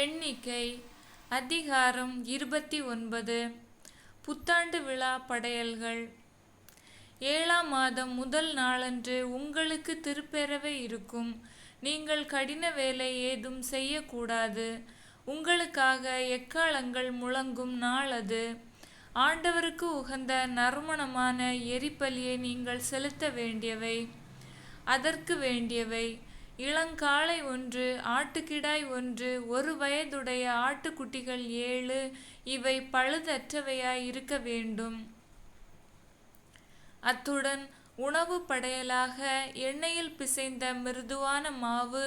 எண்ணிக்கை அதிகாரம் 29 புத்தாண்டு விழா படையல்கள். 7ஆம் மாதம் முதல் நாளன்று உங்களுக்கு திருப்பேரவை இருக்கும். நீங்கள் கடின வேலை ஏதும் செய்யக்கூடாது. உங்களுக்காக எக்காளங்கள் முழங்கும் நாள் அது. ஆண்டவருக்கு உகந்த நறுமணமான எரிபலியை நீங்கள் செலுத்த வேண்டியவை. அதற்கு வேண்டியவை: இளங்காளை 1, ஆட்டுக்கிடாய் 1, 1 வயதுடைய ஆட்டுக்குட்டிகள் 7, இவை பழுதற்றவையாய் இருக்க வேண்டும். அத்துடன் உணவு படையலாக எண்ணெயில் பிசைந்த மிருதுவான மாவு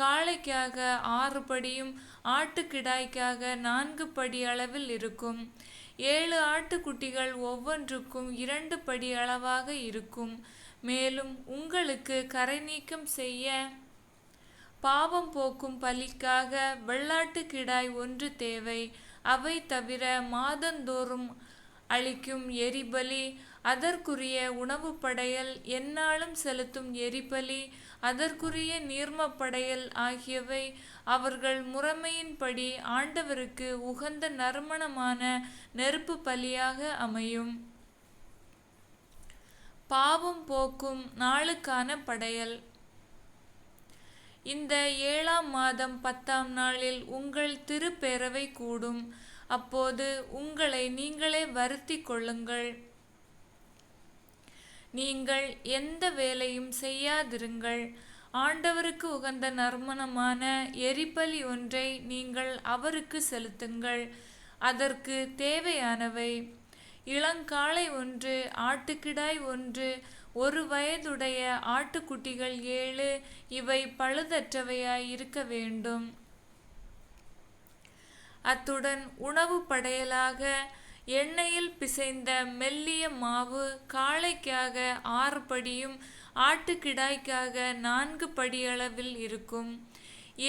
காளைக்காக 6 படியும் ஆட்டுக்கிடாய்க்காக 4 படி அளவில் இருக்கும். 7 ஆட்டுக்குட்டிகள் ஒவ்வொன்றுக்கும் 2 படி அளவாக இருக்கும். மேலும் உங்களுக்கு கறை நீக்கம் செய்ய பாவம் போக்கும் பலிக்காக வெள்ளாட்டுக்கிடாய் 1 தேவை. அவை தவிர மாதந்தோறும் அளிக்கும் எரிபலி, அதற்குரிய உணவு படையல், எந்நாளும் செலுத்தும் எரிபலி, அதற்குரிய நீர்ம படையல் ஆகியவை அவர்கள் முறைமையின்படி ஆண்டவருக்கு உகந்த நறுமணமான நெருப்பு பலியாக அமையும். பாவம் போக்கும் நாளுக்கான படையல். இந்த 7ஆம் மாதம் 10ஆம் நாளில் உங்கள் திருப்பேரவை கூடும். அப்போது உங்களை நீங்களே வருத்திக் கொள்ளுங்கள். நீங்கள் எந்த வேலையும் செய்யாதிருங்கள். ஆண்டவருக்கு உகந்த நறுமணமான எரிபலி ஒன்றை நீங்கள் அவருக்கு செலுத்துங்கள். அதற்கு தேவையானவை: இளங்காளை 1, ஆட்டுக்கிடாய் 1, 1 வயதுடைய ஆட்டுக்குட்டிகள் 7, இவை பழுதற்றவையாய் இருக்க வேண்டும். அத்துடன் உணவு படையலாக எண்ணெயில் பிசைந்த மெல்லிய மாவு காளைக்காக 6 படியும் ஆட்டுக்கிடாய்க்காக 4 படியளவில் இருக்கும்.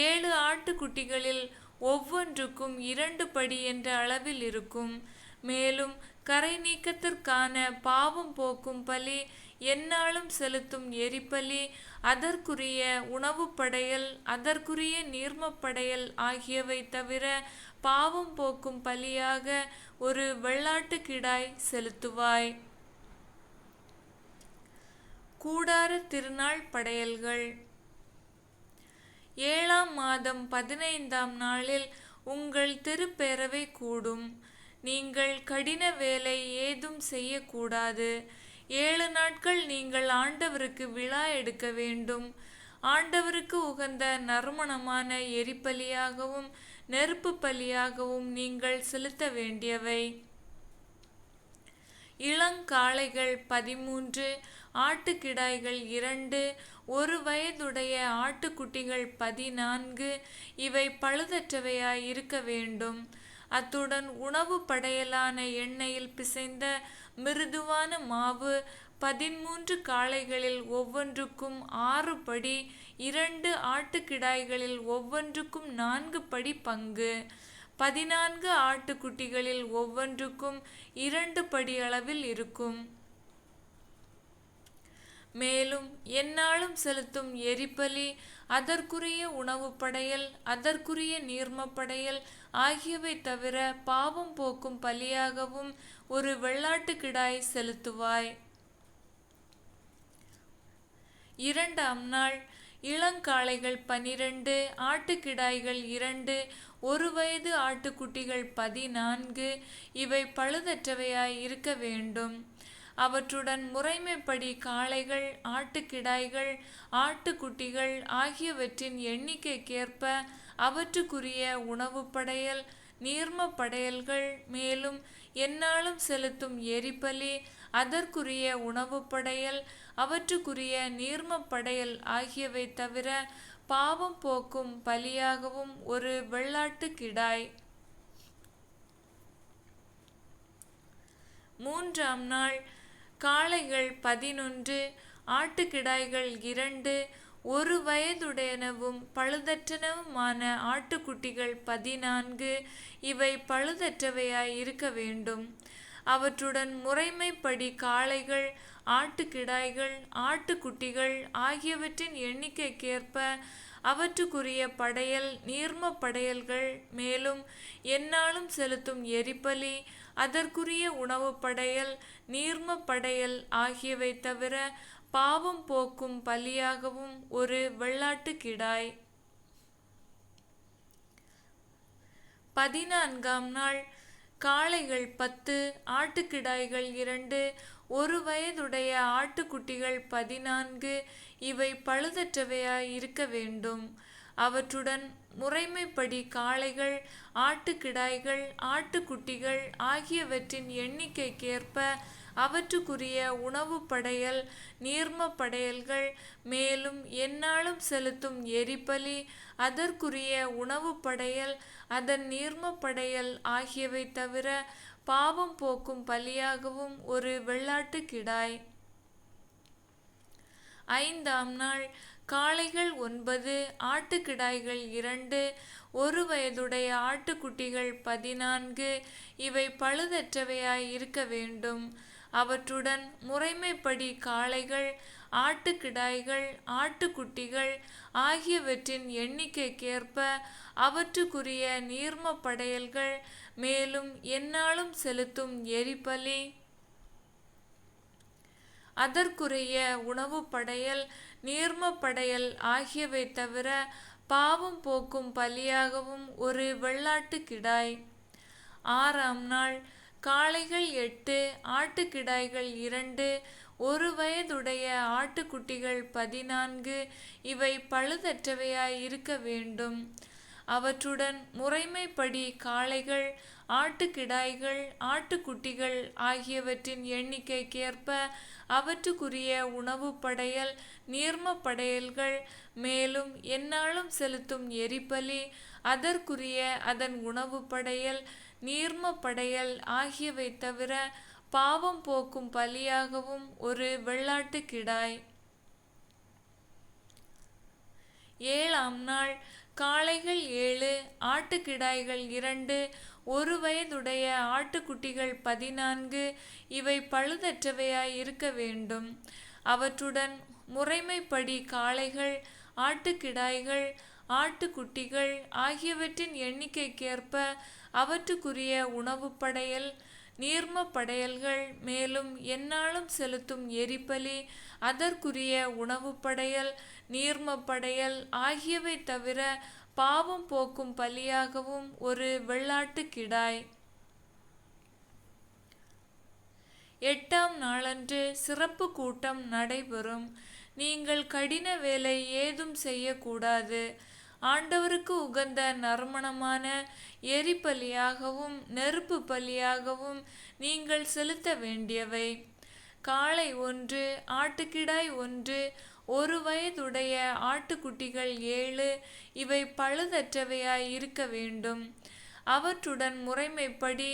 7 ஆட்டுக்குட்டிகளில் ஒவ்வொன்றுக்கும் 2 படி என்ற அளவில் இருக்கும். மேலும் கறை நீக்கத்திற்கான பாவம் போக்கும் பலி, எந்நாளும் செலுத்தும் எரிபலி, அதற்குரிய உணவு படையல், அதற்குரிய நீர்ம படையல் ஆகியவை தவிர பாவம் போக்கும் பலியாக ஒரு வெள்ளாட்டுக்கிடாய் செலுத்துவாய். கூடார திருநாள் படையல்கள். 7ஆம் மாதம் 15ஆம் நாளில் உங்கள் திருப்பேரவை கூடும். நீங்கள் கடின வேலை ஏதும் செய்யக்கூடாது. 7 நாட்கள் நீங்கள் ஆண்டவருக்கு விழா எடுக்க வேண்டும். ஆண்டவருக்கு உகந்த நறுமணமான எரிபலியாகவும் நெருப்பு பலியாகவும் நீங்கள் செலுத்த வேண்டியவை: இளங்காளைகள் 13, ஆட்டுக்கிடாய்கள் 2, 1 வயதுடைய ஆட்டுக்குட்டிகள் 14, இவை பழுதற்றவையாய் இருக்க வேண்டும். அத்துடன் உணவு படையலான எண்ணெயில் பிசைந்த மிருதுவான மாவு 13 காளைகளில் ஒவ்வொன்றுக்கும் 6 படி, 2 ஆட்டுக்கிடாய்களில் ஒவ்வொன்றுக்கும் 4 படி பங்கு, 14 ஆட்டுக்குட்டிகளில் ஒவ்வொன்றுக்கும் 2 படி அளவில் இருக்கும். மேலும் எந்நாளும் செலுத்தும் எரிபலி, அதற்குரிய உணவு படையல், அதற்குரிய நீர்ம படையல் ஆகியவை தவிர பாவம் போக்கும் பலியாகவும் ஒரு வெள்ளாட்டுக்கிடாய் செலுத்துவாய். 2ஆம் நாள் இளங்காளைகள் 12, ஆட்டுக்கிடாய்கள் 2, 1 வயது ஆட்டுக்குட்டிகள் 14, இவை பழுதற்றவையாய் இருக்க வேண்டும். அவற்றுடன் முறைமைப்படி காளைகள், ஆட்டுக்கிடாய்கள், ஆட்டுக்குட்டிகள் ஆகியவற்றின் எண்ணிக்கைக்கேற்ப அவற்றுக்குரிய உணவு படையல், நீர்ம படையல்கள், மேலும் எந்நாளும் செலுத்தும் எரிபலி, அதற்குரிய உணவு படையல், அவற்றுக்குரிய நீர்ம படையல் ஆகியவை தவிர பாவம் போக்கும் பலியாகவும் ஒரு வெள்ளாட்டுக்கிடாய். 3ஆம் நாள் காளைகள் 11, ஆட்டுக்கிடாய்கள் 2, 1 வயதுடையனவும் பழுதற்றனவுமான ஆட்டுக்குட்டிகள் 14, இவை பழுதற்றவையாய் இருக்க வேண்டும். அவற்றுடன் முறைமைப்படி காளைகள், ஆட்டுக்கிடாய்கள், ஆட்டுக்குட்டிகள் ஆகியவற்றின் எண்ணிக்கைக்கேற்ப அவற்றுக்குரிய படையல் நீர்ம படையல்கள், மேலும் எந்நாளும் செலுத்தும் எரிபலி, அதற்குரிய உணவு படையல், நீர்ம படையல் ஆகியவை தவிர பாவம் போக்கும் பலியாகவும் ஒரு வெள்ளாட்டுக்கிடாய். 14ஆம் நாள் காளைகள் 10, ஆட்டுக்கிடாய்கள் 2, 1 வயதுடைய ஆட்டுக்குட்டிகள் 14, இவை பழுதற்றவையாய் இருக்க வேண்டும். அவற்றுடன் முறைமைப்படி காளைகள், ஆட்டுக்கிடாய்கள், ஆட்டுக்குட்டிகள் ஆகியவற்றின் எண்ணிக்கைக்கேற்ப அவற்றுக்குரிய உணவு படையல், நீர்ம படையல்கள், மேலும் எந்நாளும் செலுத்தும் எரிபலி, அதற்குரிய உணவு படையல், அதன் நீர்ம படையல் ஆகியவை தவிர பாவம் போக்கும் பலியாகவும் ஒரு வெள்ளாட்டுக்கிடாய். 5ஆம் நாள் காளைகள் 9, ஆட்டுக்கிடாய்கள் 2, 1 வயதுடைய ஆட்டுக்குட்டிகள் 14, இவை பழுதற்றவையாய் இருக்க வேண்டும். அவற்றுடன் முறைமைப்படி காளைகள், ஆட்டுக்கிடாய்கள், ஆட்டுக்குட்டிகள் ஆகியவற்றின் எண்ணிக்கைக்கேற்ப அவற்றுக்குரிய நீர்ம படையல்கள், மேலும் எந்நாளும் செலுத்தும் எரிபலி, அதற்குரிய உணவு படையல், நீர்ம படையல் ஆகியவை தவிர பாவம் போக்கும் பலியாகவும் ஒரு வெள்ளாட்டுக்கிடாய். 6ஆம் நாள் காளைகள் 8, ஆட்டுக்கிடாய்கள் 2, 1 வயதுடைய ஆட்டுக்குட்டிகள் 14, இவை பழுதற்றவையாய் இருக்க வேண்டும். அவற்றுடன் முறைமைப்படி காளைகள், ஆட்டுக்கிடாய்கள், ஆட்டுக்குட்டிகள் ஆகியவற்றின் எண்ணிக்கைக்கேற்ப அவற்றுக்குரிய உணவு படையல், நீர்ம படையல்கள், மேலும் எந்நாளும் செலுத்தும் எரிபலி, அதற்குரிய அதன் உணவு படையல், நீர்ம படையல் ஆகியவை தவிர பாவம் போக்கும் பலியாகவும் ஒரு வெள்ளாட்டுக்கிடாய். 7ஆம் நாள் காளைகள் 7, ஆட்டுக்கிடாய்கள் 2, 1 வயதுடைய ஆட்டுக்குட்டிகள் 14, இவை பழுதற்றவையாய் இருக்க வேண்டும். அவற்றுடன் முறைமைப்படி காளைகள், ஆட்டுக்கிடாய்கள், ஆட்டுக்குட்டிகள் ஆகியவற்றின் எண்ணிக்கைக்கேற்ப அவற்றுக்குரிய உணவு படையல், நீர்ம படையல்கள், மேலும் எந்நாளும் செலுத்தும் எரிபலி, அதற்குரிய உணவு படையல், நீர்ம படையல் ஆகியவை தவிர பாவம் போக்கும் பலியாகவும் ஒரு வெள்ளாட்டுக்கிடாய். 8ஆம் நாளன்று சிறப்பு கூட்டம் நடைபெறும். நீங்கள் கடின வேலை ஏதும் செய்யக்கூடாது. ஆண்டவருக்கு உகந்த நறுமணமான எரிபலியாகவும் நெருப்பு பலியாகவும் நீங்கள் செலுத்த வேண்டியவை: காளை 1, ஆட்டுக்கிடாய் 1, 1 வயதுடைய ஆட்டுக்குட்டிகள் 7, இவை பழுதற்றவையாய் இருக்க வேண்டும். அவற்றுடன் முறைமைப்படி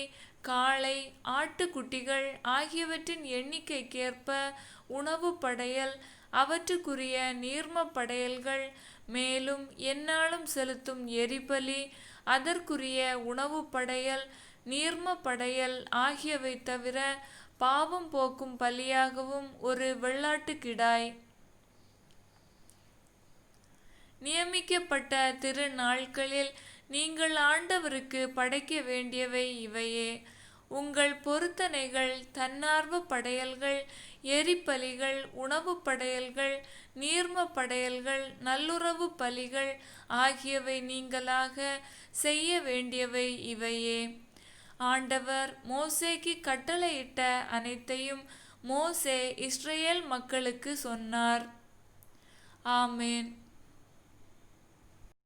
காளை, ஆட்டுக்குட்டிகள் ஆகியவற்றின் எண்ணிக்கைக்கேற்ப உணவு படையல், அவற்றுக்குரிய நீர்ம படையல்கள், மேலும் எந்நாளும் செலுத்தும் எரிபலி, அதற்குரிய உணவு படையல், நீர்ம படையல் ஆகியவை தவிர பாவம் போக்கும் பலியாகவும் ஒரு வெள்ளாட்டுக்கிடாய். நியமிக்கப்பட்ட திருநாட்களில் நீங்கள் ஆண்டவருக்கு படைக்க வேண்டியவை இவையே: உங்கள் பொருத்தனைகள், தன்னார்வ படையல்கள், எரிபலிகள், உணவு படையல்கள், நீர்ம படையல்கள், நல்லுறவு பலிகள் ஆகியவை நீங்களாக செய்ய வேண்டியவை இவையே. ஆண்டவர் மோசேக்கு கட்டளையிட்ட அனைத்தையும் மோசே இஸ்ரேல் மக்களுக்கு சொன்னார். ஆமென்.